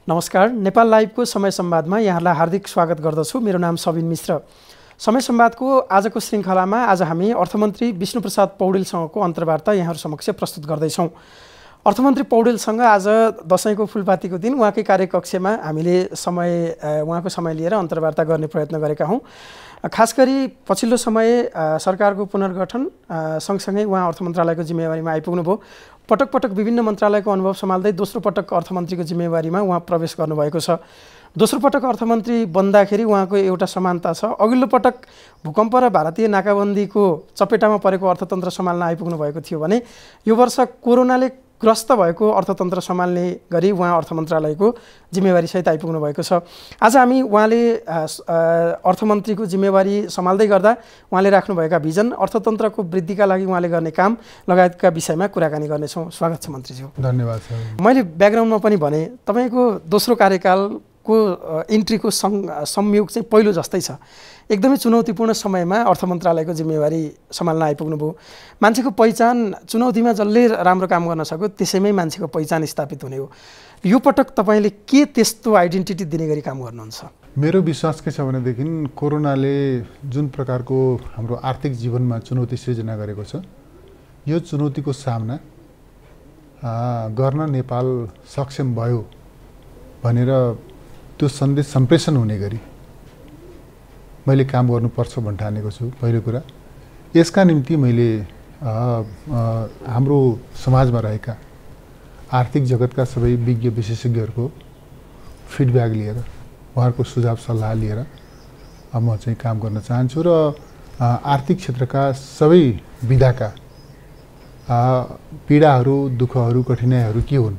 नमस्कार, नेपाल लाइभको समय संवादमा यहाँलाई हार्दिक स्वागत गर्दछु। मेरो नाम सबिन मिश्र। समय संवादको आजको श्रृङ्खलामा आज हामी अर्थमन्त्री विष्णुप्रसाद पौडेलसँगको अन्तर्वार्ता यहाँहरू समक्ष प्रस्तुत गर्दैछौँ। अर्थमन्त्री पौडेलसँग आज दशैंको फुलपातीको दिन उहाँकै कार्यकक्षमा हामीले उहाँको समय लिएर अन्तर्वार्ता गर्ने प्रयत्न गरेका हौँ। खास गरी पछिल्लो समय सरकारको पुनर्गठन सँगसँगै उहाँ अर्थ मन्त्रालयको जिम्मेवारीमा आइपुग्नु भयो। पटक पटक विभिन्न मन्त्रालयको अनुभव सम्हाल्दै दोस्रो पटक अर्थमन्त्रीको जिम्मेवारीमा उहाँ प्रवेश गर्नुभएको छ। दोस्रो पटक अर्थमन्त्री बन्दाखेरि उहाँको एउटा समानता छ। अघिल्लो पटक भूकम्प र भारतीय नाकाबन्दीको चपेटामा परेको अर्थतन्त्र सम्हाल्न आइपुग्नु भएको थियो भने यो वर्ष कोरोनाले ग्रस्त भएको अर्थतन्त्र सम्हाल्ने गरी उहाँ अर्थ मन्त्रालयको जिम्मेवारी सहित आइपुग्नु भएको छ। आज हामी उहाँले अर्थमन्त्रीको जिम्मेवारी सम्हाल्दै गर्दा उहाँले राख्नुभएका भिजन, अर्थतन्त्रको वृद्धिका लागि उहाँले गर्ने काम लगायतका विषयमा कुराकानी गर्नेछौँ। स्वागत छ मन्त्रीज्यू। धन्यवाद सर। मैले ब्याकग्राउन्डमा पनि भने तपाईँको दोस्रो कार्यकालको इन्ट्रीको संयोग चाहिँ पहिलो जस्तै छ। एकदमै चुनौतीपूर्ण समयमा अर्थ मन्त्रालयको जिम्मेवारी सम्हाल्न आइपुग्नुभयो। मान्छेको पहिचान चुनौतीमा जसले राम्रो काम गर्न सक्यो त्यसैमै मान्छेको पहिचान स्थापित हुने हो। यो पटक तपाईँले के त्यस्तो आइडेन्टिटी दिने गरी काम गर्नुहुन्छ? मेरो विश्वास के छ भनेदेखि कोरोनाले जुन प्रकारको हाम्रो आर्थिक जीवनमा चुनौती सृजना गरेको छ, यो चुनौतीको सामना गर्न नेपाल सक्षम भयो भनेर त्यो सन्देश सम्प्रेषण हुने गरी मैले काम गर्नुपर्छ भन्ठानेको छु। पहिलो कुरा, यसका निम्ति मैले हाम्रो समाजमा रहेका आर्थिक जगतका सबै विज्ञ विशेषज्ञहरूको फिडब्याक लिएर, उहाँहरूको सुझाव सल्लाह लिएर म चाहिँ काम गर्न चाहन्छु र आर्थिक क्षेत्रका सबै विधाका पीडाहरू, दुःखहरू, कठिनाइहरू के हुन्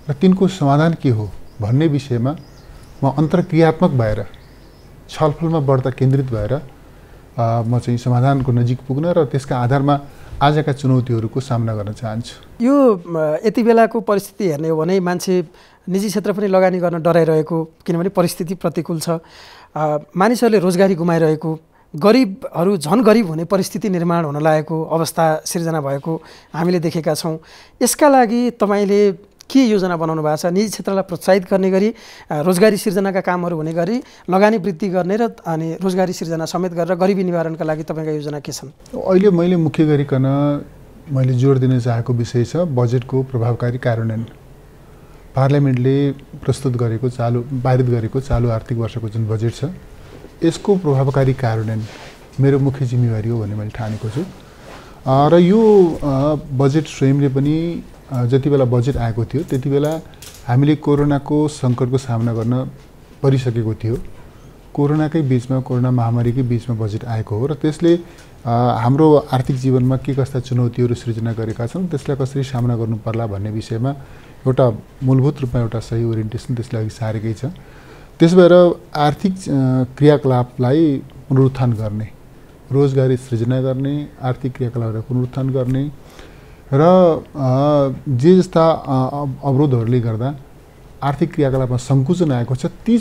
र तिनको समाधान के हो भन्ने विषयमा म अन्तर्क्रियात्मक भएर, छलफलमा बढ्ता केन्द्रित भएर म चाहिँ समाधानको नजिक पुग्न र त्यसका आधारमा आजका चुनौतीहरूको सामना गर्न चाहन्छु। यो यति बेलाको परिस्थिति हेर्ने हो भने मान्छे निजी क्षेत्र पनि लगानी गर्न डराइरहेको, किनभने परिस्थिति प्रतिकूल छ। मानिसहरूले रोजगारी गुमाइरहेको, गरिबहरू झन गरिब हुने परिस्थिति निर्माण हुन लागेको अवस्था सिर्जना भएको हामीले देखेका छौँ। यसका लागि तपाईँले के योजना बनाउनु भएको छ? निजी क्षेत्रलाई प्रोत्साहित गर्ने गरी, रोजगारी सिर्जनाका कामहरू हुने गरी लगानी वृद्धि गर्ने र अनि रोजगारी सिर्जना समेत गरेर गरिबी निवारणका लागि तपाईँका योजना के छन्? अहिले मैले मुख्य गरिकन मैले जोड दिन चाहेको विषय छ बजेटको प्रभावकारी कार्यान्वयन। पार्लियामेन्टले प्रस्तुत गरेको पारित गरेको चालु आर्थिक वर्षको जुन बजेट छ, यसको प्रभावकारी कार्यान्वयन मेरो मुख्य जिम्मेवारी हो भन्ने मैले ठानेको छु। र यो बजेट स्वयंले पनि जति बेला बजेट आएको थियो त्यति बेला हामीले कोरोनाको सङ्कटको सामना गर्न परिसकेको थियो। कोरोनाकै बिचमा, कोरोना महामारीकै बिचमा बजेट आएको हो र त्यसले हाम्रो आर्थिक जीवनमा के कस्ता चुनौतीहरू सृजना गरेका छन्, त्यसलाई कसरी सामना गर्नु पर्ला भन्ने विषयमा एउटा मूलभूत रूपमा एउटा सही ओरिएन्टेसन त्यसले अघि सारेकै छ। त्यस भएर आर्थिक क्रियाकलापलाई पुनरुत्थान गर्ने, रोजगारी सृजना गर्ने, आर्थिक क्रियाकलापलाई पुनरुत्थान गर्ने र जे जस्ता अवरोधहरूले गर्दा आर्थिक क्रियाकलापमा सङ्कुचन आएको छ ती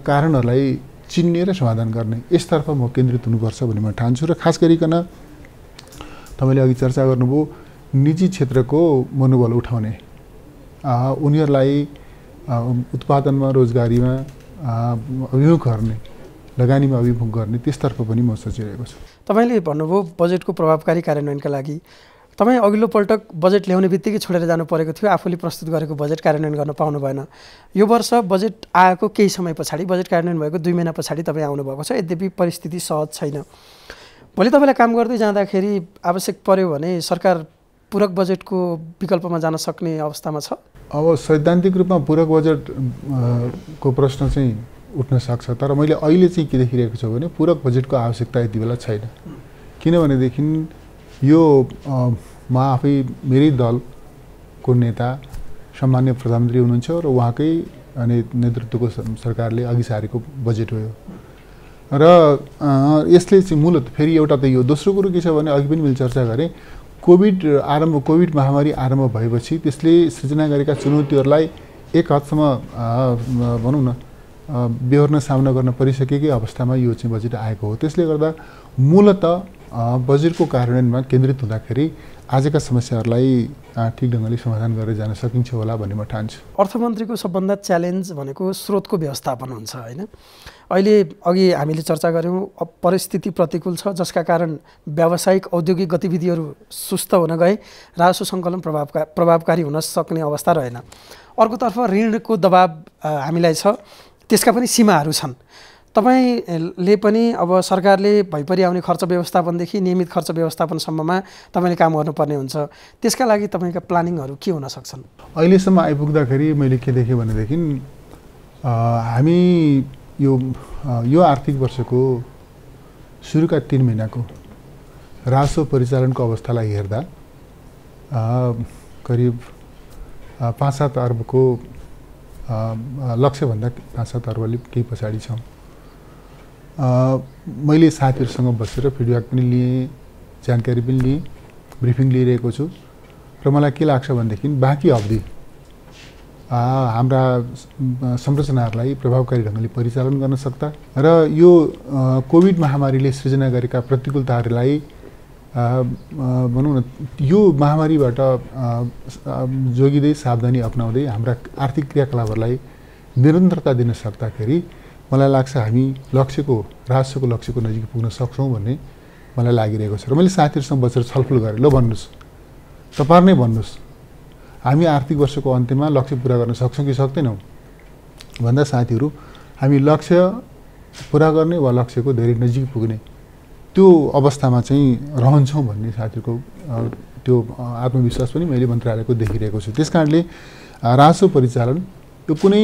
कारणहरूलाई चिन्ने र समाधान गर्ने, यसतर्फ म केन्द्रित हुनुपर्छ भन्ने म ठान्छु। र खास गरिकन तपाईँले अघि चर्चा गर्नुभयो निजी क्षेत्रको मनोबल उठाउने, उनीहरूलाई उत्पादनमा, रोजगारीमा अभिमुख गर्ने, लगानीमा अभिमुख गर्ने, त्यसतर्फ पनि म सोचिरहेको छु। तपाईँले भन्नुभयो बजेटको प्रभावकारी कार्यान्वयनका लागि तपाईँ अघिल्लो पल्ट बजेट ल्याउने बित्तिकै छोडेर जानु परेको थियो। आफूले प्रस्तुत गरेको बजेट कार्यान्वयन गर्न पाउनु भएन। यो वर्ष बजेट आएको केही समय पछाडि, बजेट कार्यान्वयन भएको 2 महिना पछाडि तपाईँ आउनुभएको छ। यद्यपि परिस्थिति सहज छैन। भोलि तपाईँलाई काम गर्दै जाँदाखेरि आवश्यक पर्यो भने सरकार पूरक बजेटको विकल्पमा जान सक्ने अवस्थामा छ? अब सैद्धान्तिक रूपमा पूरक बजेट को प्रश्न चाहिँ उठ्न सक्छ, तर मैले अहिले चाहिँ के देखिरहेको छु भने पूरक बजेटको आवश्यकता यति बेला छैन। किनभनेदेखि यो म आफै मेरै दलको नेता सम्मान्य प्रधानमन्त्री हुनुहुन्छ र उहाँकै नेतृत्वको सरकारले अघि सारेको बजेट हो यो। र यसले चाहिँ मूलत फेरि एउटा त यो, दोस्रो कुरो के छ भने अघि पनि मैले चर्चा गरेँ, कोभिड महामारी आरम्भ भएपछि त्यसले सृजना गरेका चुनौतीहरूलाई एक हदसम्म भनौँ न बेहोर्न सामना गर्न परिसकेकै अवस्थामा यो चाहिँ बजेट आएको हो। त्यसले गर्दा मूलत बजेटको कार्यान्वयनमा केन्द्रित हुँदाखेरि आजका समस्याहरूलाई ठिक ढङ्गले समाधान गरेर जान सकिन्छ होला भन्ने म ठान्छु। अर्थमन्त्रीको सबभन्दा च्यालेन्ज भनेको स्रोतको व्यवस्थापन हुन्छ होइन। अहिले अघि हामीले चर्चा गऱ्यौँ परिस्थिति प्रतिकूल छ जसका कारण व्यावसायिक औद्योगिक गतिविधिहरू सुस्त हुन गए, राजस्व सङ्कलन प्रभावकारी हुन सक्ने अवस्था रहेन। अर्कोतर्फ ऋणको दबाब हामीलाई छ, त्यसका पनि सीमाहरू छन्। तपाईँले पनि अब सरकारले भइपरि आउने खर्च व्यवस्थापनदेखि नियमित खर्च व्यवस्थापनसम्ममा तपाईँले काम गर्नुपर्ने हुन्छ। त्यसका लागि तपाईँका प्लानिङहरू के हुन सक्छन्? अहिलेसम्म आइपुग्दाखेरि मैले के देखेँ भनेदेखि हामी यो आर्थिक वर्षको सुरुका 3 महिनाको राजस्व परिचालनको अवस्थालाई हेर्दा करिब 5-7 अर्बको लक्ष्यभन्दा 5-7 अर्बले केही पछाडि छौँ। मैले साथीहरूसँग बसेर फिडब्याक पनि लिएँ, जानकारी पनि लिएँ, ब्रिफिङ लिइरहेको छु र मलाई के लाग्छ भनेदेखि बाँकी अवधि हाम्रा संरचनाहरूलाई प्रभावकारी ढङ्गले परिचालन गर्न सक्दा र यो कोभिड महामारीले सृजना गरेका प्रतिकूलताहरूलाई भनौँ न यो महामारीबाट जोगिँदै सावधानी अपनाउँदै हाम्रा आर्थिक क्रियाकलापहरूलाई निरन्तरता दिन सक्दाखेरि मलाई लाग्छ हामी राजस्वको लक्ष्यको नजिक पुग्न सक्छौँ भन्ने मलाई लागिरहेको छ। र मैले साथीहरूसँग बसेर छलफल गरेँ, ल भन्नुहोस्, तपाईहरु नै भन्नुहोस्, हामी आर्थिक वर्षको अन्त्यमा लक्ष्य पुरा गर्न सक्छौँ कि सक्दैनौँ भन्दा साथीहरू हामी लक्ष्य पुरा गर्ने वा लक्ष्यको धेरै नजिक पुग्ने त्यो अवस्थामा चाहिँ रहन्छौँ भन्ने साथीहरूको त्यो आत्मविश्वास पनि मैले मन्त्रालयको देखिरहेको छु। त्यसकारणले राजस्व परिचालन यो कुनै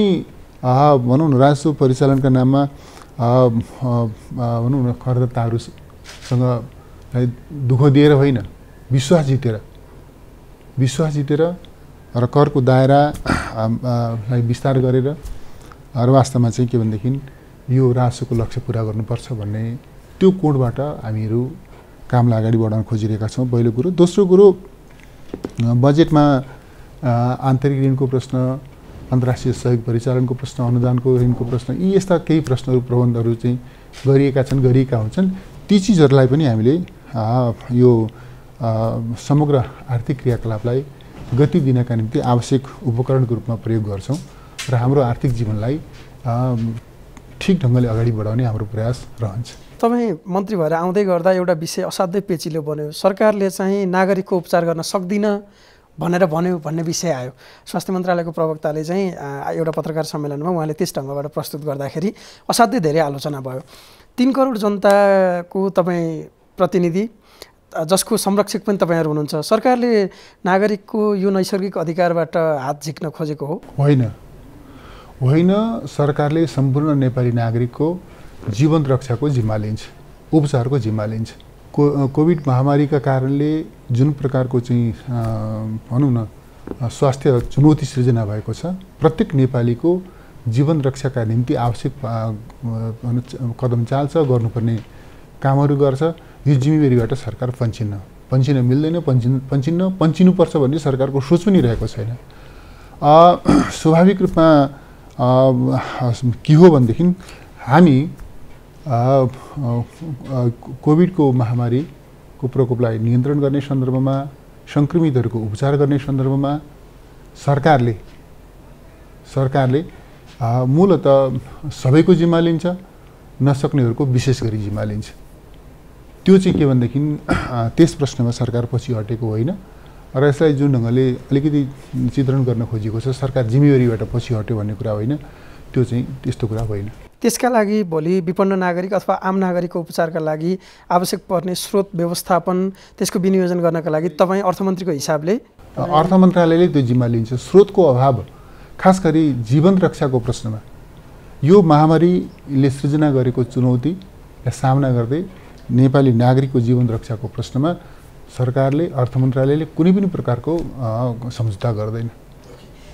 भनौँ न राजस्व परिचालनका नाममा भनौँ न करदाताहरूसँग दुःख दिएर होइन, विश्वास जितेर र करको दायरालाई विस्तार गरेर र वास्तवमा चाहिँ के भनेदेखि यो राजस्वको लक्ष्य पुरा गर्नुपर्छ भन्ने त्यो कोणबाट हामीहरू कामलाई अगाडि बढाउन खोजिरहेका छौँ, पहिलो कुरो। दोस्रो कुरो, बजेटमा आन्तरिक ऋणको प्रश्न, अन्तर्राष्ट्रिय सहयोग परिचालनको प्रश्न, अनुदानको ऋणको प्रश्न, यी यस्ता केही प्रश्नहरू प्रबन्धहरू चाहिँ गरिएका हुन्छन्। ती चिजहरूलाई पनि हामीले यो समग्र आर्थिक क्रियाकलापलाई गति दिनका निम्ति आवश्यक उपकरणको रूपमा प्रयोग गर्छौँ र हाम्रो आर्थिक जीवनलाई ठिक ढङ्गले अगाडि बढाउने हाम्रो प्रयास रहन्छ। तपाईँ मन्त्री भएर आउँदै गर्दा एउटा विषय असाध्यै पेचिलो बन्यो। सरकारले चाहिँ नागरिकको उपचार गर्न सक्दिन भनेर भन्यो भन्ने विषय आयो। स्वास्थ्य मन्त्रालयको प्रवक्ताले चाहिँ एउटा पत्रकार सम्मेलनमा उहाँले त्यस ढङ्गबाट प्रस्तुत गर्दाखेरि असाध्यै धेरै आलोचना भयो। 3 करोड जनताको तपाईँ प्रतिनिधि, जसको संरक्षक पनि तपाईँहरू हुनुहुन्छ, सरकारले नागरिकको यो नैसर्गिक अधिकारबाट हात झिक्न खोजेको हो? होइन, सरकारले सम्पूर्ण नेपाली नागरिकको जीवन रक्षाको जिम्मा लिन्छ, उपचारको जिम्मा लिन्छ। कोभिड महामारीका कारणले जुन प्रकारको चाहिँ भनौँ न स्वास्थ्य चुनौती सृजना भएको छ, प्रत्येक नेपालीको जीवन रक्षाका निम्ति आवश्यक कदम चाल्छ, गर्नुपर्ने कामहरू गर्छ। यो जिम्मेवारीबाट सरकार पन्छिन मिल्दैन, पन्छिनुपर्छ भन्ने सरकारको सोच पनि रहेको छैन। स्वाभाविक रूपमा के हो भनेदेखि हामी कोभिडको महामारीको प्रकोपलाई नियन्त्रण गर्ने सन्दर्भमा, सङ्क्रमितहरूको उपचार गर्ने सन्दर्भमा सरकारले मूलत सबैको जिम्मा लिन्छ, नसक्नेहरूको विशेष गरी जिम्मा लिन्छ। त्यो चाहिँ के भनेदेखि त्यस प्रश्नमा सरकार पछि हटेको होइन र यसलाई जुन ढङ्गले अलिकति चित्रण गर्न खोजिएको छ सरकार जिम्मेवारीबाट पछि हट्यो भन्ने कुरा होइन, त्यो चाहिँ त्यस्तो कुरा होइन। त्यसका लागि भोलि विपन्न नागरिक अथवा आम नागरिकको उपचारका लागि आवश्यक पर्ने स्रोत व्यवस्थापन, त्यसको विनियोजन गर्नका लागि तपाईँ अर्थमन्त्रीको हिसाबले? अर्थ मन्त्रालयले त्यो जिम्मा लिन्छ। स्रोतको अभाव, खास गरी जीवन रक्षाको प्रश्नमा यो महामारीले सृजना गरेको चुनौतीलाई सामना गर्दै नेपाली नागरिकको जीवन रक्षाको प्रश्नमा सरकारले, अर्थ मन्त्रालयले कुनै पनि प्रकारको सम्झौता गर्दैन।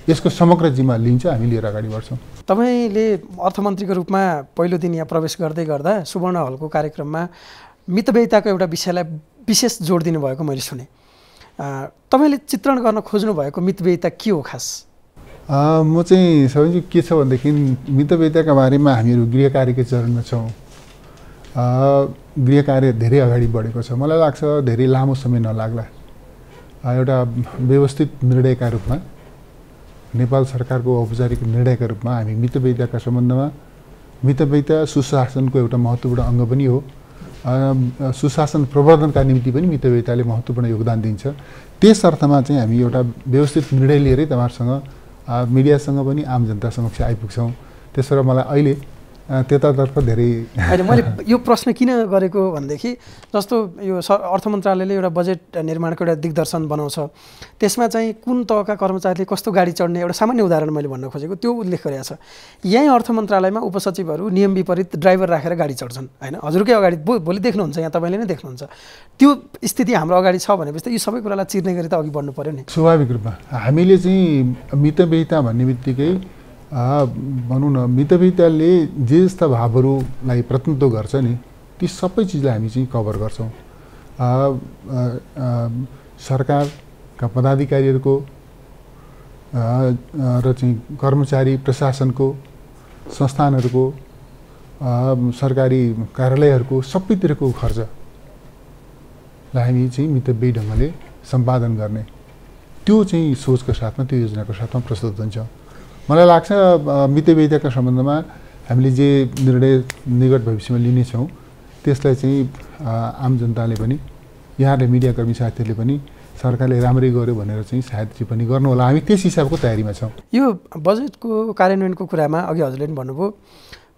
यसको समग्र जिम्मा लिन्छ, हामी लिएर अगाडि बढ्छौँ। तपाईँले अर्थमन्त्रीको रूपमा पहिलो दिन यहाँ प्रवेश गर्दै गर्दा सुवर्ण हलको कार्यक्रममा मितव्ययिताको एउटा विषयलाई विशेष जोड दिनुभएको मैले सुने। तपाईँले चित्रण गर्न खोज्नु भएको मितव्ययिता के हो खास? म चाहिँ सबैले के छ भनेदेखि मितव्ययिताका बारेमा हामीहरू गृह कार्यकै चरणमा छौँ। गृह कार्य धेरै अगाडि बढेको छ। मलाई लाग्छ धेरै लामो समय नलाग्ला। एउटा व्यवस्थित निर्णयका रूपमा नेपाल सरकारको औपचारिक निर्णयका रूपमा हामी मितव्ययिताका सम्बन्धमा मितव्ययिता सुशासनको एउटा महत्त्वपूर्ण अङ्ग पनि हो। सुशासन प्रवर्धनका निम्ति पनि मितव्ययिताले महत्त्वपूर्ण योगदान दिन्छ। त्यस अर्थमा चाहिँ हामी एउटा व्यवस्थित निर्णय लिएरै तपाईँहरूसँग मिडियासँग पनि आम जनता समक्ष आइपुग्छौँ। त्यसो र मलाई अहिले त्यतातर्फ धेरै अहिले मैले यो प्रश्न किन गरेको भनेदेखि जस्तो यो अर्थ मन्त्रालयले एउटा बजेट निर्माणको एउटा दिग्दर्शन बनाउँछ, त्यसमा चाहिँ कुन तहका कर्मचारीले कस्तो गाडी चढ्ने एउटा सामान्य उदाहरण मैले भन्न खोजेको त्यो उल्लेख गरेको छ। यहीँ अर्थ मन्त्रालयमा उपसचिवहरू नियम विपरीत ड्राइभर राखेर गाडी चढ्छन् होइन, हजुरकै अगाडि भोलि देख्नुहुन्छ, यहाँ तपाईँले नै देख्नुहुन्छ। त्यो स्थिति हाम्रो अगाडि छ भनेपछि यो सबै कुरालाई चिर्ने गरी त अघि बढ्नु पर्यो नि। स्वाभाविक रूपमा हामीले चाहिँ मितव्ययिता भन्ने बित्तिकै भनौँ न मितव्ययिताले जे जस्ता भावहरूलाई प्रतिनिधित्व गर्छ नि ती सबै चिजलाई हामी चाहिँ कभर गर्छौँ। सरकारका पदाधिकारीहरूको र चाहिँ कर्मचारी प्रशासनको संस्थानहरूको सरकारी कार्यालयहरूको सबैतिरको खर्चलाई हामी चाहिँ मितव्ययी ढङ्गले सम्पादन गर्ने त्यो चाहिँ सोचको साथमा त्यो योजनाको साथमा प्रस्तुत हुन्छ। मलाई लाग्छ मितव्ययिताका सम्बन्धमा हामीले जे निर्णय निकट भविष्यमा लिनेछौँ त्यसलाई चाहिँ आम जनताले पनि यहाँले मिडियाकर्मी साथीहरूले पनि सरकारले राम्रै गर्यो भनेर चाहिँ सायद टिप्पणी गर्नु होला। हामी त्यस हिसाबको तयारीमा छौँ। यो बजेटको कार्यान्वयनको कुरामा अघि हजुरले पनि भन्नुभयो,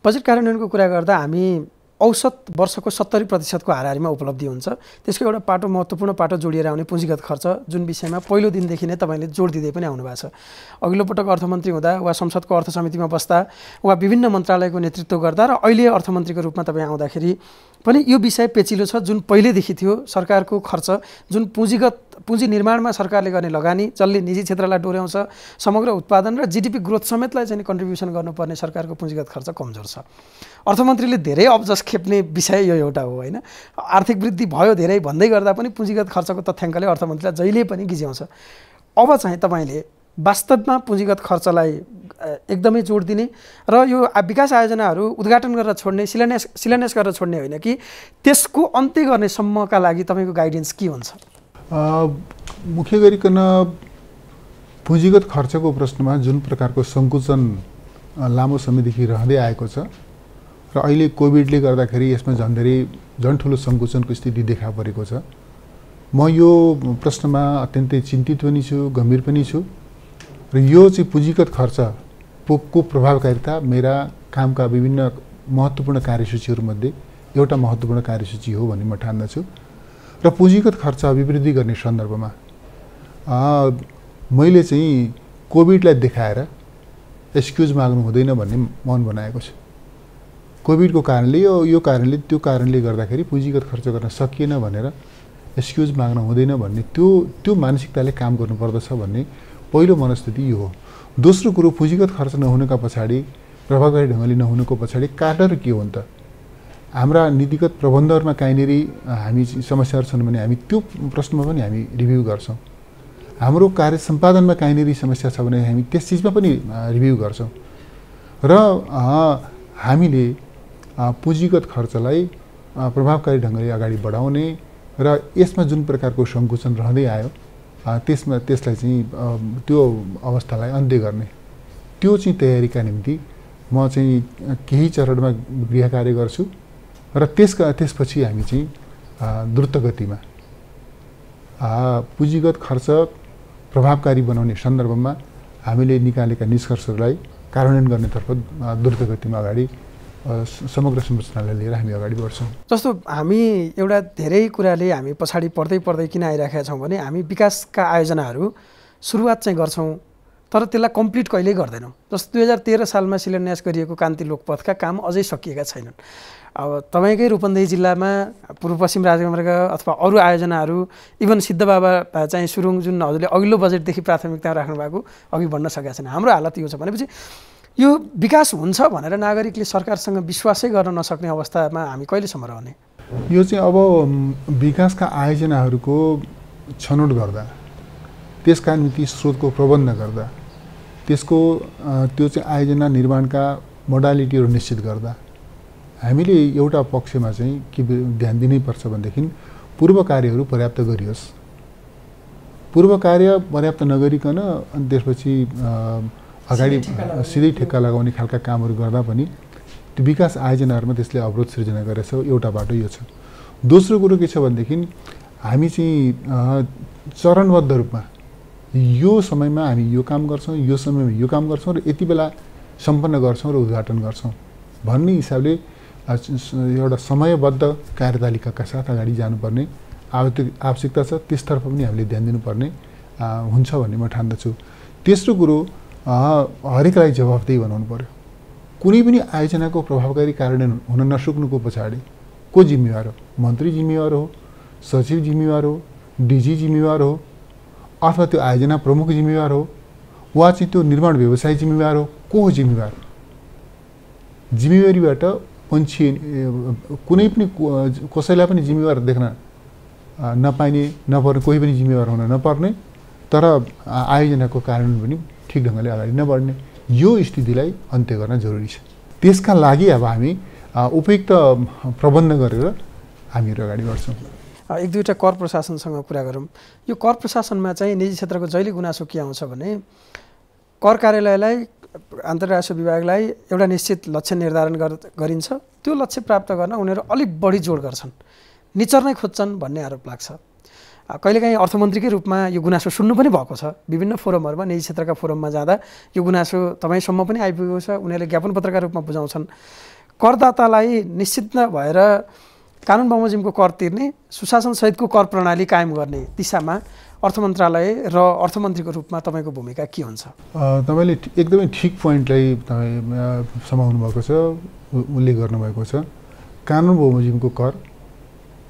बजेट कार्यान्वयनको कुरा गर्दा हामी औसत वर्षको 70% हाराहारीमा उपलब्धि हुन्छ। त्यसको एउटा पाटो महत्त्वपूर्ण पाटो जोडिएर आउने पुँजीगत खर्च जुन विषयमा पहिलो दिनदेखि नै तपाईँले जोड दिँदै पनि आउनु भएको छ। अघिल्लो पटक अर्थमन्त्री हुँदा वा संसदको अर्थ समितिमा बस्दा वा विभिन्न मन्त्रालयको नेतृत्व गर्दा र अहिले अर्थमन्त्रीको रूपमा तपाईँ आउँदाखेरि पनि यो विषय पेचिलो छ। जुन पहिलेदेखि थियो सरकारको खर्च जुन पुँजी निर्माणमा सरकारले गर्ने लगानी जसले निजी क्षेत्रलाई डोर्याउँछ, समग्र उत्पादन र जीडीपी ग्रोथ समेतलाई चाहिँ कन्ट्रिब्युसन गर्नुपर्ने सरकारको पुँजीगत खर्च कमजोर छ। अर्थमन्त्रीले धेरै अब्जस खेप्ने विषय यो एउटा हो होइन। आर्थिक वृद्धि भयो धेरै भन्दै गर्दा पनि पुँजीगत खर्चको तथ्याङ्कले अर्थमन्त्रीलाई जहिले पनि गिज्याउँछ। अब चाहिँ तपाईँले वास्तवमा पुँजीगत खर्चलाई एकदमै जोड दिने र यो विकास आयोजनाहरू उद्घाटन गरेर छोड्ने शिलान्यास गरेर छोड्ने होइन कि त्यसको अन्त्य गर्ने सम्मका लागि तपाईँको गाइडेन्स के हुन्छ? मुख्य गरिकन पुँजीगत खर्चको प्रश्नमा जुन प्रकारको सङ्कुचन लामो समयदेखि रहँदै आएको छ र अहिले कोभिडले गर्दाखेरि यसमा झन् ठुलो सङ्कुचनको स्थिति देखा परेको छ। म यो प्रश्नमा अत्यन्तै चिन्तित पनि छु, गम्भीर पनि छु र यो चाहिँ पुँजीगत खर्चको प्रभावकारिता मेरा कामका विभिन्न महत्त्वपूर्ण कार्यसूचीहरूमध्ये एउटा महत्त्वपूर्ण कार्यसूची हो भन्ने म ठान्दछु। र पुँजीगत खर्च अभिवृद्धि गर्ने सन्दर्भमा मैले चाहिँ कोभिडलाई देखाएर एक्सक्युज माग्नु हुँदैन भन्ने मन बनाएको छु। कोभिडको कारणले यो कारणले त्यो कारणले गर्दाखेरि पुँजीगत खर्च गर्न सकिएन भनेर एक्सक्युज माग्न हुँदैन भन्ने त्यो मानसिकताले काम गर्नुपर्दछ भन्ने पहिलो मनस्थिति यो हो। दोस्रो कुरो पुँजीगत खर्च नहुनुका पछाडि प्रभावकारी ढङ्गले नहुनुको पछाडि कारणहरू के हुन् त? हाम्रा नीतिगत प्रबन्धहरूमा कहीँनिर हामी समस्याहरू छन् भने हामी त्यो प्रश्नमा पनि हामी रिभ्यू गर्छौँ। हाम्रो कार्य सम्पादनमा कहीँनिर समस्या छ भने हामी त्यस चिजमा पनि रिभ्यू गर्छौँ र हामीले पुँजीगत खर्चलाई प्रभावकारी ढङ्गले अगाडि बढाउने र यसमा जुन प्रकारको सङ्कुचन रहँदै आयो त्यसलाई चाहिँ त्यो अवस्थालाई अन्त्य गर्ने त्यो चाहिँ तयारीका निम्ति म चाहिँ केही चरणमा गृह कार्य गर्छु र त्यसपछि हामी चाहिँ द्रुत गतिमा पुँजीगत खर्च प्रभावकारी बनाउने सन्दर्भमा हामीले निकालेका निष्कर्षहरूलाई कार्यान्वयन गर्नेतर्फ द्रुत गतिमा अगाडि समग्र संरचनालाई लिएर हामी अगाडि बढ्छौँ। जस्तो हामी एउटा धेरै कुराले हामी पछाडि पढ्दै किन आइराखेका छौँ भने हामी विकासका आयोजनाहरू सुरुवात चाहिँ गर्छौँ तर त्यसलाई कम्प्लिट कहिल्यै गर्दैनौँ। जस्तो 2013 सालमा शिलान्यास गरिएको कान्ति लोकपथका काम अझै सकिएका छैनन्। अब तपाईँकै रूपन्देही जिल्लामा पूर्व पश्चिम राजमार्ग अथवा अरू आयोजनाहरू इभन सिद्धबाबा चाहिँ सुरुङ जुन हजुरले अघिल्लो बजेटदेखि प्राथमिकता राख्नु भएको अघि बढ्न सकेका छैन। हाम्रो हालत यो छ भनेपछि यो विकास हुन्छ भनेर नागरिकले सरकारसँग विश्वासै गर्न नसक्ने अवस्थामा हामी कहिलेसम्म रहने? यो चाहिँ अब विकासका आयोजनाहरूको छनौट गर्दा त्यसका निम्ति स्रोतको प्रबन्ध गर्दा त्यो चाहिँ आयोजना निर्माणका मोडालिटीहरू निश्चित गर्दा हामीले एउटा पक्षमा चाहिँ के ध्यान दिनैपर्छ भनेदेखि पूर्व कार्यहरू पर्याप्त गरियोस्। पूर्व कार्य पर्याप्त नगरिकन अनि त्यसपछि अगाडि सिधै ठेक्का लगाउने खालका कामहरू गर्दा पनि त्यो विकास आयोजनाहरूमा त्यसले अवरोध सिर्जना गरेछ। एउटा बाटो यो छ। दोस्रो कुरो के छ भनेदेखि हामी चाहिँ चरणबद्ध रूपमा यो समयमा हामी यो काम गर्छौँ, यो समयमा यो काम गर्छौँ र यति बेला सम्पन्न गर्छौँ र उद्घाटन गर्छौँ भन्ने हिसाबले एउटा समयबद्ध कार्यतालिकाका साथ अगाडि जानुपर्ने आवश्यकता छ। त्यसतर्फ पनि हामीले ध्यान दिनुपर्ने हुन्छ भन्ने म ठान्दछु। तेस्रो कुरो हरेकलाई जवाफदेही बनाउनु पर्यो। कुनै पनि आयोजनाको प्रभावकारी कार्यान्वयन हुन नसक्नुको पछाडि को जिम्मेवार हो? मन्त्री जिम्मेवार हो, सचिव जिम्मेवार हो, डिजी जिम्मेवार हो, अथवा त्यो आयोजना प्रमुख जिम्मेवार हो, वा चाहिँ त्यो निर्माण व्यवसाय जिम्मेवार हो? को हो जिम्मेवार? जिम्मेवारीबाट पछि कुनै पनि कसैलाई पनि जिम्मेवार देख्न नपाइने नपर्ने, कोही पनि जिम्मेवार हुन नपर्ने, तर आयोजनाको कार्यान्वयन पनि ठिक ढङ्गले अगाडि नबढ्ने, यो स्थितिलाई अन्त्य गर्न जरुरी छ। त्यसका लागि अब हामी उपयुक्त प्रबन्ध गरेर हामीहरू अगाडि बढ्छौँ। एक दुईवटा कर प्रशासनसँग कुरा गरौँ। यो कर प्रशासनमा चाहिँ निजी क्षेत्रको जहिले गुनासो के आउँछ भने कर कार्यालयलाई, अन्तर्राष्ट्रिय विभागलाई एउटा निश्चित लक्ष्य निर्धारण गरिन्छ। त्यो लक्ष्य प्राप्त गर्न उनीहरू अलिक बढी जोड गर्छन्, निचर्नै खोज्छन् भन्ने आरोप लाग्छ। कहिलेकाहीँ अर्थमन्त्रीकै रूपमा यो गुनासो सुन्नु पनि भएको छ। विभिन्न फोरमहरूमा, निजी क्षेत्रका फोरममा जाँदा यो गुनासो तपाईँसम्म पनि आइपुगेको छ। उनीहरूले ज्ञापन पत्रका रूपमा बुझाउँछन्। करदातालाई निश्चित भएर कानुन बमोजिमको कर तिर्ने, सुशासनसहितको कर प्रणाली कायम गर्ने दिशामा अर्थ मन्त्रालय र अर्थमन्त्रीको रूपमा तपाईँको भूमिका के हुन्छ? तपाईँले एकदमै ठिक पोइन्टलाई तपाईँ समाउनु भएको छ, उल्लेख गर्नुभएको छ। कानुन बमोजिमको कर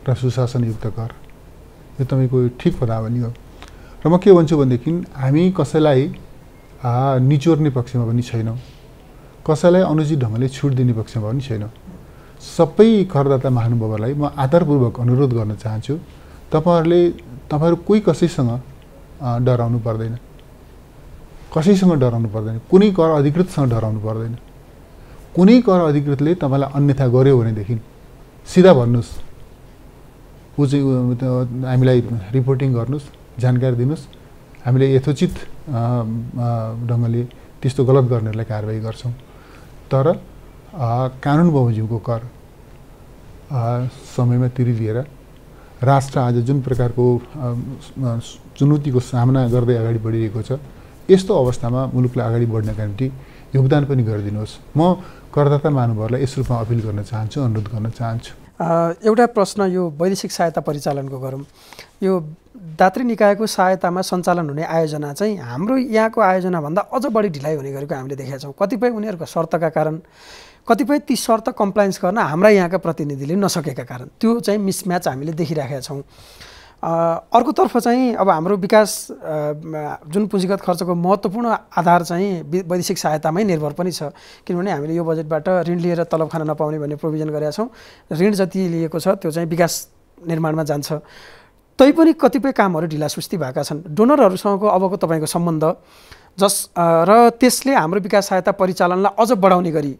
र सुशासनयुक्त कर, यो तपाईँको ठिक पदावली हो। र म के भन्छु भनेदेखि हामी कसैलाई निचोर्ने पक्षमा पनि छैनौँ, कसैलाई अनुचित ढङ्गले छुट दिने पक्षमा पनि छैनौँ। सबै करदाता महानुभावहरूलाई म आदरपूर्वक अनुरोध गर्न चाहन्छु, तपाईँहरू कोही कसैसँग डराउनु पर्दैन, कसैसँग डराउनु पर्दैन, कुनै कर अधिकृतसँग डराउनु पर्दैन। कुनै कर अधिकृतले तपाईँलाई अन्यथा गर्यो भनेदेखि सिधा भन्नुहोस्, ऊ चाहिँ हामीलाई रिपोर्टिङ गर्नुहोस्, जानकारी दिनुहोस्, हामीले यथोचित ढङ्गले त्यस्तो गलत गर्नेहरूलाई कारबाही गर्छौँ। तर कानुन बमोजिमको कर समयमा तिरिदिएर राष्ट्र आज जुन प्रकारको चुनौतीको सामना गर्दै अगाडि बढिरहेको छ, यस्तो अवस्थामा मुलुकलाई अगाडि बढ्नका निम्ति योगदान पनि गरिदिनुहोस्। म करदाता महानुभावहरूलाई यस रूपमा अपिल गर्न चाहन्छु, अनुरोध गर्न चाहन्छु। एउटा प्रश्न यो वैदेशिक सहायता परिचालनको गरौँ। यो दात्री निकायको सहायतामा सञ्चालन हुने आयोजना चाहिँ हाम्रो यहाँको आयोजनाभन्दा अझ बढी ढिलाइ हुने गरेको हामीले देखेका छौँ। कतिपय उनीहरूको शर्तका कारण, कतिपय ती शर्त कम्प्लायन्स गर्न हाम्रा यहाँका प्रतिनिधिले नसकेका कारण त्यो चाहिँ मिसम्याच हामीले देखिराखेका छौँ। अर्कोतर्फ चाहिँ अब हाम्रो विकास जुन पुँजीगत खर्चको महत्त्वपूर्ण आधार चाहिँ वैदेशिक सहायतामै निर्भर पनि छ, किनभने हामीले यो बजेटबाट ऋण लिएर तलब खान नपाउने भन्ने प्रोभिजन गरेका छौँ। ऋण जति लिएको छ त्यो चाहिँ विकास निर्माणमा जान्छ। तैपनि कतिपय कामहरू ढिलासुस्ती भएका छन्। डोनरहरूसँगको अबको तपाईँको सम्बन्ध र त्यसले हाम्रो विकास सहायता परिचालनलाई अझ बढाउने गरी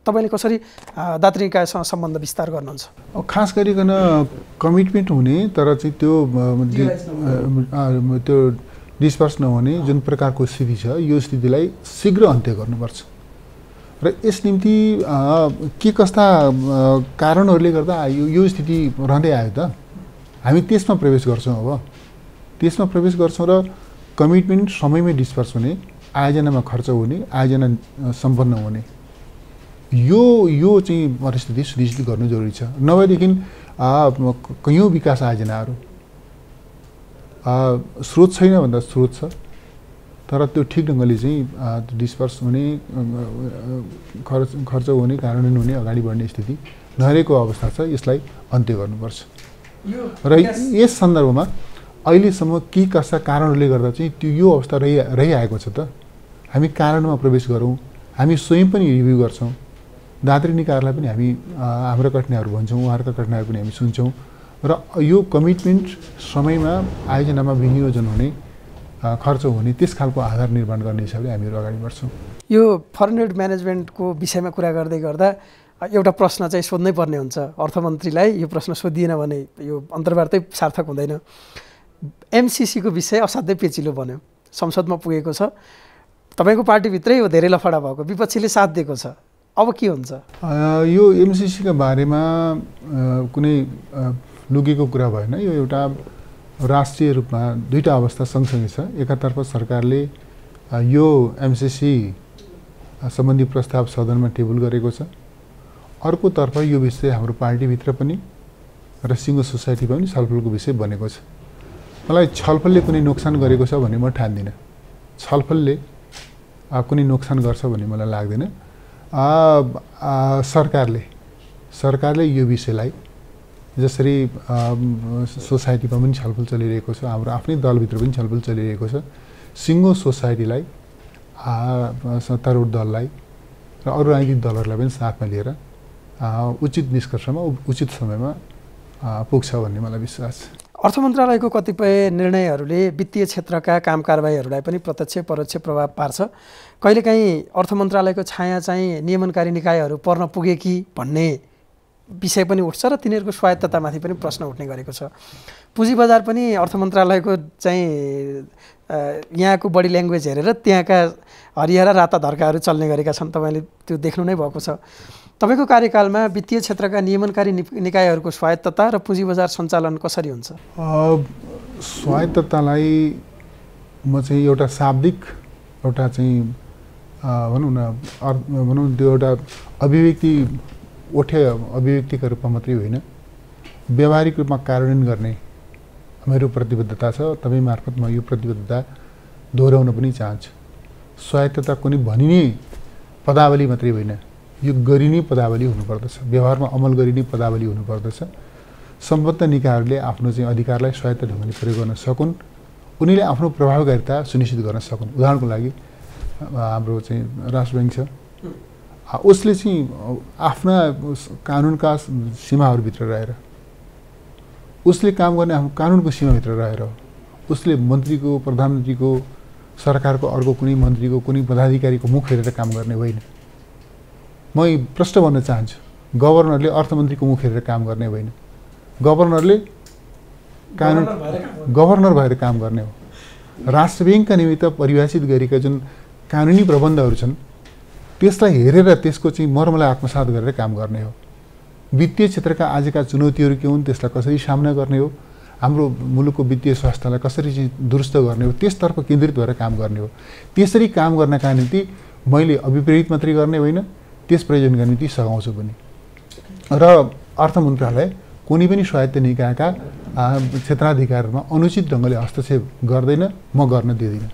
तपाईँले कसरी दात्री निकायसँग सम्बन्ध विस्तार गर्नुहुन्छ? खास गरिकन कमिटमेन्ट हुने तर चाहिँ त्यो डिस्पर्स नहुने जुन प्रकारको स्थिति छ, यो स्थितिलाई शीघ्र अन्त्य गर्नुपर्छ। र यस निम्ति के कस्ता कारणहरूले गर्दा यो स्थिति रहँदै आयो त, हामी त्यसमा प्रवेश गर्छौँ। अब त्यसमा प्रवेश गर्छौँ र कमिटमेन्ट समयमै डिस्पर्स हुने, आयोजनामा खर्च हुने, आयोजना सम्पन्न हुने, यो चाहिँ परिस्थिति सुनिश्चित गर्नु जरुरी छ। नभएदेखि कयौँ विकास आयोजनाहरू स्रोत छैन भन्दा स्रोत छ, तर त्यो ठिक ढङ्गले चाहिँ डिस्पर्स हुने, खर्च हुने, कार्यान्वयन हुने, अगाडि बढ्ने स्थिति नरहेको अवस्था छ। यसलाई अन्त्य गर्नुपर्छ। र यस सन्दर्भमा अहिलेसम्म के कस्ता कारणहरूले गर्दा चाहिँ त्यो यो अवस्था रहिआएको छ त, हामी कारणमा प्रवेश गरौँ, हामी स्वयं पनि रिभ्यू गर्छौँ। दात्री निकायहरूलाई पनि हामी हाम्रा कठिनाइहरू भन्छौँ, उहाँहरूका कठिनाइहरू पनि हामी सुन्छौँ र यो कमिटमेन्ट समयमा आयोजनामा विनियोजन हुने, खर्च हुने, त्यस खालको आधार निर्माण गर्ने हिसाबले हामीहरू अगाडि बढ्छौँ। यो फरेन एड म्यानेजमेन्टको विषयमा कुरा गर्दै गर्दा एउटा प्रश्न चाहिँ सोध्नै पर्ने हुन्छ। अर्थमन्त्रीलाई यो प्रश्न सोधिएन भने यो अन्तर्वार्तै सार्थक हुँदैन। एमसिसीको विषय असाध्यै पेचिलो बन्यो, संसदमा पुगेको छ, तपाईँको पार्टीभित्रै हो धेरै लफडा भएको, विपक्षीले साथ दिएको छ, अब के हुन्छ? यो एमसिसीका बारेमा कुनै लुकेको कुरा भएन। यो एउटा राष्ट्रिय रूपमा दुईटा अवस्था सँगसँगै छ। एकातर्फ सरकारले यो एमसिसी सम्बन्धी प्रस्ताव सदनमा टेबल गरेको छ, अर्कोतर्फ यो विषय हाम्रो पार्टीभित्र पनि र सिङ्गो सोसाइटीमा पनि छलफलको विषय बनेको छ। मलाई छलफलले कुनै नोक्सान गरेको छ भन्ने म ठान्दिनँ। छलफलले कुनै नोक्सान गर्छ भन्ने मलाई लाग्दैन। सरकारले यो विषयलाई जसरी सोसाइटीमा पनि छलफल चलिरहेको छ, हाम्रो आफ्नै दलभित्र पनि छलफल चलिरहेको छ, सिङ्गो सोसाइटीलाई, सत्तारूढ दललाई र अरू राजनीतिक दलहरूलाई पनि साथमा लिएर उचित निष्कर्षमा उचित समयमा पुग्छ भन्ने मलाई विश्वास छ। अर्थ मन्त्रालयको कतिपय निर्णयहरूले वित्तीय क्षेत्रका काम कारबाहीहरूलाई पनि प्रत्यक्ष परोक्ष प्रभाव पार्छ। कहिलेकाहीँ अर्थ मन्त्रालयको छाया चाहिँ नियमनकारी निकायहरू पर्न पुगे कि भन्ने विषय पनि उठ्छ र तिनीहरूको स्वायत्ततामाथि पनि प्रश्न उठ्ने गरेको छ। पुँजी बजार पनि अर्थ मन्त्रालयको चाहिँ यहाँको बडी ल्याङ्ग्वेज हेरेर त्यहाँका हरिया र राता धर्काहरू चल्ने गरेका छन्। तपाईँले त्यो देख्नु नै भएको छ। तपाईँको कार्यकालमा वित्तीय क्षेत्रका नियमनकारी निकायहरूको स्वायत्तता र पुँजी बजार सञ्चालन कसरी हुन्छ? स्वायत्ततालाई म चाहिँ एउटा शाब्दिक एउटा चाहिँ भनौँ त्यो एउटा अभिव्यक्तिका रूपमा मात्रै होइन, व्यावहारिक रूपमा कार्यान्वयन गर्ने मेरो प्रतिबद्धता छ। तपाईँ मार्फत म यो प्रतिबद्धता दोहोऱ्याउन पनि चाहन्छु। स्वायत्तता कुनै भनिने पदावली मात्रै होइन, यो गरिने पदावली हुनुपर्दछ, व्यवहारमा अमल गरिने पदावली हुनुपर्दछ। सम्बद्ध निकायहरूले आफ्नो चाहिँ अधिकारलाई स्वायत्त ढङ्गले प्रयोग गर्न सकुन्, उनीले आफ्नो प्रभावकारिता सुनिश्चित गर्न सकुन्। उदाहरणको लागि हाम्रो चाहिँ राष्ट्र ब्याङ्क छ, उसले चाहिँ आफ्ना कानुनका सीमाहरूभित्र रहेर, उसले काम गर्ने आफ्नो कानुनको सीमाभित्र रहेर, उसले मन्त्रीको, प्रधानमन्त्रीको, सरकारको अर्को कुनै मन्त्रीको, कुनै पदाधिकारीको मुख हेरेर काम गर्ने होइन। म प्रश्न भन्न चाहन्छु, गभर्नरले अर्थमन्त्रीको मुख हेरेर काम गर्ने होइन, गभर्नरले गभर्नर भएर काम गर्ने हो। राष्ट्र ब्याङ्कका निमित्त परिभाषित गरेका जुन कानुनी प्रबन्धहरू छन् त्यसलाई हेरेर त्यसको चाहिँ मर्मलाई आत्मसात गरेर काम गर्ने हो। वित्तीय क्षेत्रका आजका चुनौतीहरू के हुन् त्यसलाई कसरी सामना गर्ने हो, हाम्रो मुलुकको वित्तीय स्वास्थ्यलाई कसरी चाहिँ दुरुस्त गर्ने हो, त्यसतर्फ केन्द्रित भएर काम गर्ने हो। त्यसरी काम गर्नका निम्ति मैले अभिप्रेरित मात्रै गर्ने होइन, त्यस प्रयोजनका निम्ति सघाउँछु पनि। र अर्थ मन्त्रालय कुनै पनि स्वायत्त निकायका क्षेत्राधिकारमा अनुचित ढङ्गले हस्तक्षेप गर्दैन, म गर्न दिँदिनँ।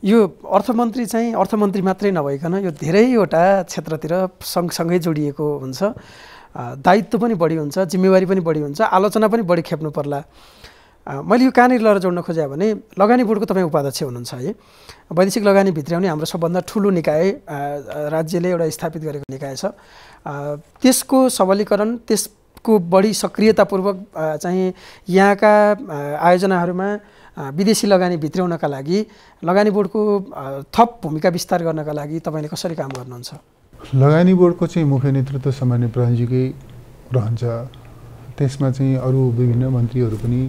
यो अर्थमन्त्री चाहिँ अर्थमन्त्री मात्रै नभइकन यो धेरैवटा क्षेत्रतिर सँगसँगै जोडिएको हुन्छ, दायित्व पनि बढी हुन्छ, जिम्मेवारी पनि बढी हुन्छ, आलोचना पनि बढी खेप्नु पर्ला। मैले यो कहाँनिर लगेर जोड्न खोजेँ भने लगानी बोर्डको तपाईँ उपाध्यक्ष हुनुहुन्छ है। वैदेशिक लगानी भित्र्याउने हाम्रो सबभन्दा ठुलो निकाय, राज्यले एउटा स्थापित गरेको निकाय छ। त्यसको सबलीकरण, त्यसको बढी सक्रियतापूर्वक चाहिँ यहाँका आयोजनाहरूमा विदेशी लगानी भित्र्याउनका लागि लगानी बोर्डको थप भूमिका विस्तार गर्नका लागि तपाईँले कसरी काम गर्नुहुन्छ? लगानी बोर्डको चाहिँ मुख्य नेतृत्व सामान्य प्रधानजीकै रहन्छ। त्यसमा चाहिँ अरू विभिन्न मन्त्रीहरू पनि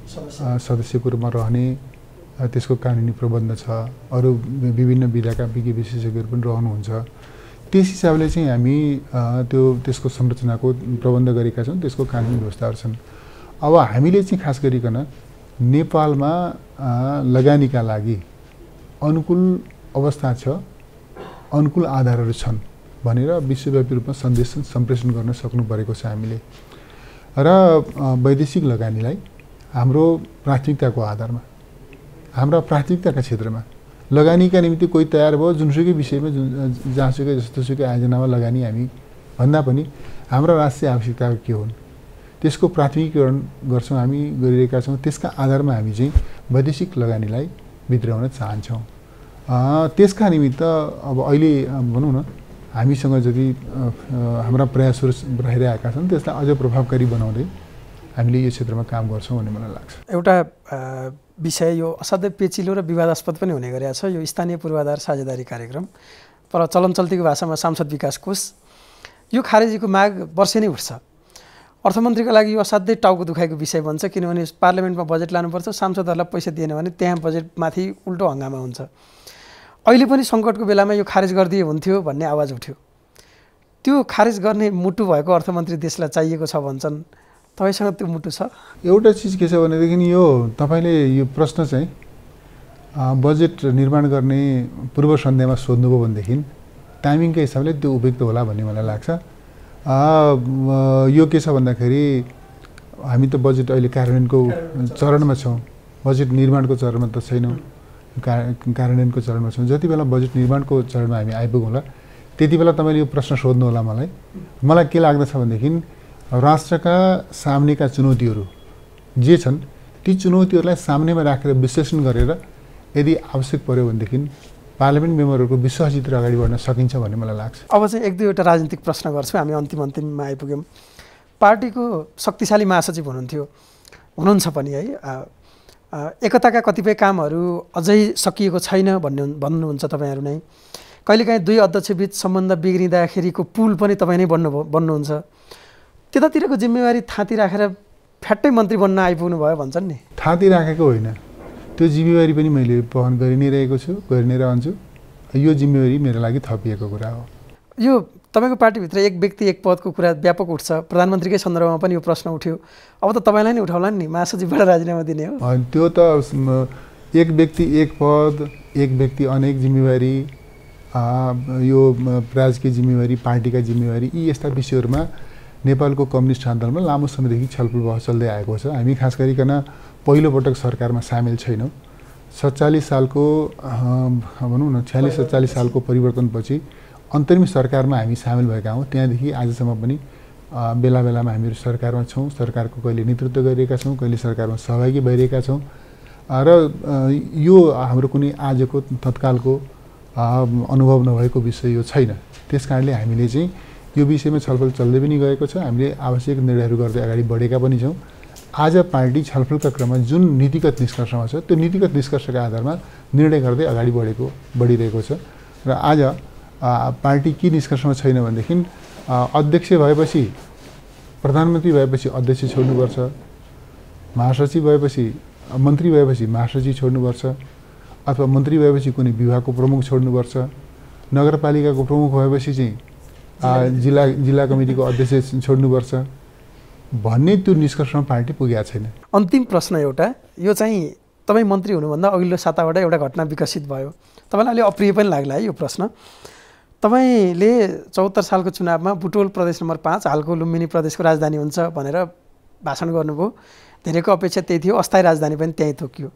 सदस्यको रूपमा रहने त्यसको कानुनी प्रबन्ध छ, अरू विभिन्न विधाका विज्ञ विशेषज्ञहरू पनि रहनुहुन्छ। त्यस हिसाबले चाहिँ हामी त्यसको संरचनाको प्रबन्ध गरेका छौँ, त्यसको कानुनी व्यवस्थाहरू छन्। अब हामीले चाहिँ खास गरिकन नेपालमा लगानीका लागि अनुकूल अवस्था छ, अनुकूल आधारहरू छन् भनेर विश्वव्यापी रूपमा सन्देश सम्प्रेषण गर्न सक्नु परेको छ हामीले। र वैदेशिक लगानीलाई हाम्रो प्राथमिकताको आधारमा, हाम्रा प्राथमिकताका क्षेत्रमा लगानीका निम्ति कोही तयार भयो, जुनसुकै विषयमा जहाँसुकै जस्तोसुकै आयोजनामा लगानी हामी भन्दा पनि हाम्रा राष्ट्रिय आवश्यकताहरू के हुन् त्यसको प्राथमिकीकरण गर्छौँ, हामी गरिरहेका छौँ। त्यसका आधारमा हामी चाहिँ वैदेशिक लगानीलाई भित्र्याउन चाहन्छौँ। त्यसका निमित्त अब अहिले भनौँ न हामीसँग जति हाम्रा प्रयासहरू रहिरहेका छन् त्यसलाई अझ प्रभावकारी बनाउँदै हामीले यो क्षेत्रमा काम गर्छौँ भन्ने मलाई लाग्छ। एउटा विषय यो असाध्यै पेचिलो र विवादास्पद पनि हुने गरेको छ, यो स्थानीय पूर्वाधार साझेदारी कार्यक्रम, पर चलन चल्तीको भाषामा सांसद विकास कोष। यो खारेजीको माग वर्षै नै उठ्छ। अर्थमन्त्रीको लागि यो असाध्यै टाउको दुखाइको विषय बन्छ, किनभने पार्लियामेन्टमा बजेट लानुपर्छ, सांसदहरूलाई पैसा दिएन भने त्यहाँ बजेटमाथि उल्टो हङ्गामा हुन्छ। अहिले पनि सङ्कटको बेलामा यो खारेज गरिदिए हुन्थ्यो भन्ने आवाज उठ्यो। त्यो खारेज गर्ने मुटु भएको अर्थमन्त्री देशलाई चाहिएको छ भन्छन्, तपाईँसँग त्यो मुटु छ? एउटा चिज के छ भनेदेखि यो तपाईँले यो प्रश्न चाहिँ बजेट निर्माण गर्ने पूर्व सन्ध्यामा सोध्नुभयो भनेदेखि टाइमिङकै हिसाबले त्यो उपयुक्त होला भन्ने मलाई लाग्छ। यो के छ भन्दाखेरि हामी त बजेट अहिले कार्यान्वयनको चरणमा छौँ, बजेट निर्माणको चरणमा त छैनौँ, कार्यान्वयनको चरणमा छौँ। जति बेला बजेट निर्माणको चरणमा हामी आइपुगौँला त्यति बेला तपाईँले यो प्रश्न सोध्नु होला मलाई। मलाई के लाग्दछ भनेदेखि राष्ट्रका सामनेका चुनौतीहरू जे छन् ती चुनौतीहरूलाई सामनेमा राखेर विश्लेषण गरेर यदि आवश्यक पर्यो भनेदेखि पार्लियामेन्ट मेम्बरहरूको विश्वासजित अगाडि बढ्न सकिन्छ भन्ने मलाई लाग्छ। अब चाहिँ एक दुईवटा राजनीतिक प्रश्न गर्छु, हामी अन्तिममा आइपुग्यौँ। पार्टीको शक्तिशाली महासचिव हुनुहुन्छ पनि है, एकताका कतिपय कामहरू अझै सकिएको छैन भन्नुहुन्छ तपाईँहरू नै। कहिलेकाहीँ दुई अध्यक्षबीच सम्बन्ध बिग्रिँदाखेरिको पुल पनि तपाईँ नै बन्नुहुन्छ। त्यतातिरको जिम्मेवारी थाँती राखेर फ्याट्टै मन्त्री बन्न आइपुग्नु भयो भन्छन् नि। थाँती राखेको होइन, त्यो जिम्मेवारी पनि मैले वहन गरि नै रहेको छु, गरि नै रहन्छु। यो जिम्मेवारी मेरो लागि थपिएको कुरा हो। यो तपाईँको पार्टीभित्र एक व्यक्ति एक पदको कुरा व्यापक उठ्छ, प्रधानमन्त्रीकै सन्दर्भमा पनि यो प्रश्न उठ्यो। अब त तपाईँलाई नै उठाउला नि, महासचिवबाट राजीनामा दिने हो? त्यो त एक व्यक्ति एक पद, एक व्यक्ति अनेक जिम्मेवारी, यो राजकीय जिम्मेवारी, पार्टीका जिम्मेवारी, यी यस्ता विषयहरूमा नेपालको कम्युनिस्ट आन्दोलनमा लामो समयदेखि छलफल बहस चल्दै आएको छ। हामी खास गरिकन पहिलोपटक सरकारमा सामेल छैनौँ। 47 सालको भनौँ न 46-47 सालको परिवर्तनपछि अन्तरिम सरकारमा हामी सामेल भएका हौँ। त्यहाँदेखि आजसम्म पनि बेला बेलामा हामीहरू सरकारमा छौँ, सरकारको कहिले नेतृत्व गरिरहेका छौँ, कहिले सरकारमा सहभागी भइरहेका छौँ। र यो हाम्रो कुनै आजको तत्कालको अनुभव नभएको विषय यो छैन। त्यस कारणले हामीले चाहिँ यो विषयमा छलफल चल्दै पनि गएको छ। हामीले आवश्यक निर्णयहरू गर्दै अगाडि बढेका पनि छौँ। आज पार्टी छलफलका क्रममा जुन नीतिगत निष्कर्षमा छ त्यो नीतिगत निष्कर्षका आधारमा निर्णय गर्दै अगाडि बढिरहेको छ। र आज पार्टी के निष्कर्षमा छैन भनेदेखि अध्यक्ष भएपछि, प्रधानमन्त्री भएपछि अध्यक्ष छोड्नुपर्छ, महासचिव भएपछि, मन्त्री भएपछि महासचिव छोड्नुपर्छ, अथवा मन्त्री भएपछि कुनै विभागको प्रमुख छोड्नुपर्छ, नगरपालिकाको प्रमुख भएपछि चाहिँ जिल्ला कमिटीको अध्यक्ष छोड्नुपर्छ भन्ने त्यो निष्कर्षमा पार्टी पुगेको छैन। अन्तिम प्रश्न एउटा, यो चाहिँ तपाईँ मन्त्री हुनुभन्दा अघिल्लो साताबाट एउटा घटना विकसित भयो, तपाईँलाई अलि अप्रिय पनि लाग्ला है यो प्रश्न। तपाईँले 74 सालको चुनावमा बुटोल प्रदेश नम्बर 5 हालको लुम्बिनी प्रदेशको राजधानी हुन्छ भनेर भाषण गर्नुभयो। धेरैको अपेक्षा त्यही थियो, अस्थायी राजधानी पनि त्यहीँ तोकियो।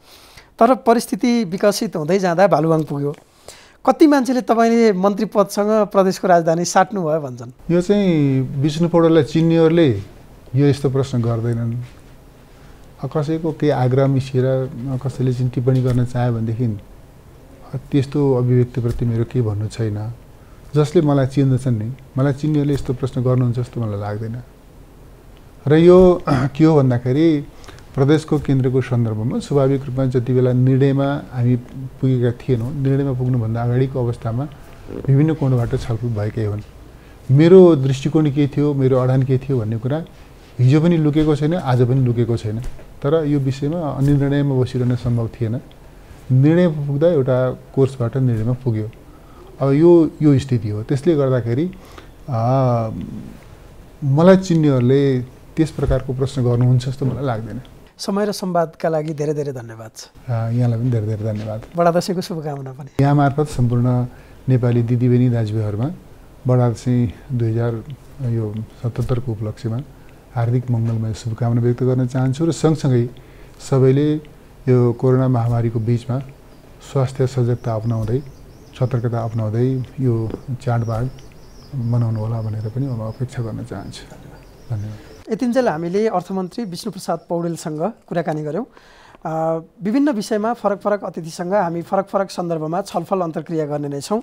तर परिस्थिति विकसित हुँदै जाँदा भालुवाङ पुग्यो। कति मान्छेले तपाईँले मन्त्री पदसँग प्रदेशको राजधानी साट्नु भयो भन्छन्? यो चाहिँ विष्णु पौडेललाई चिन्नेहरूले यो यस्तो प्रश्न गर्दैनन्। कसैको केही आग्रह मिसिएर कसैले चाहिँ टिप्पणी गर्न चाह्यो भनेदेखि त्यस्तो अभिव्यक्तिप्रति मेरो केही भन्नु छैन। जसले मलाई चिन्दछन् नि, मलाई चिन्नेहरूले यस्तो प्रश्न गर्नुहुन्छ जस्तो मलाई लाग्दैन। र यो के हो भन्दाखेरि प्रदेशको केन्द्रको सन्दर्भमा स्वाभाविक रूपमा जति बेला निर्णयमा हामी पुगेका थिएनौँ, निर्णयमा पुग्नुभन्दा अगाडिको अवस्थामा विभिन्न कोणबाट छलफल भएकै हुन्। मेरो दृष्टिकोण के थियो, मेरो अडान के थियो भन्ने कुरा हिजो पनि लुकेको छैन, आज पनि लुकेको छैन। तर यो विषयमा निर्णयमा बसिरहन सम्भव थिएन। निर्णय पुग्दा एउटा कोर्सबाट निर्णयमा पुग्यो। अब यो स्थिति हो। त्यसले गर्दाखेरि मलाई चिन्नेहरूले त्यस प्रकारको प्रश्न गर्नुहुन्छ जस्तो मलाई लाग्दैन। समय र संवादका लागि धेरै धेरै धन्यवाद। यहाँलाई पनि धेरै धेरै धन्यवाद। बडा दशैँको शुभकामना पनि। यहाँ मार्फत सम्पूर्ण नेपाली दिदीबहिनी दाजुभाइहरूमा बडा दशैँ 2077 को उपलक्ष्यमा हार्दिक मङ्गलमय शुभकामना व्यक्त गर्न चाहन्छु। र सँगसँगै सबैले यो कोरोना महामारीको बिचमा स्वास्थ्य सजगता अपनाउँदै, सतर्कता अपनाउँदै यो चाडबाड मनाउनु होला भनेर पनि म अपेक्षा गर्न चाहन्छु। धन्यवाद। यतिन्जेल हामीले अर्थमन्त्री विष्णुप्रसाद पौडेलसँग कुराकानी गऱ्यौँ। विभिन्न विषयमा फरक फरक अतिथिसँग हामी फरक फरक सन्दर्भमा छलफल अन्तर्क्रिया गर्ने नै छौँ।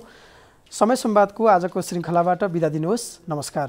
समय संवादको आजको श्रृङ्खलाबाट बिदा दिनुहोस्। नमस्कार।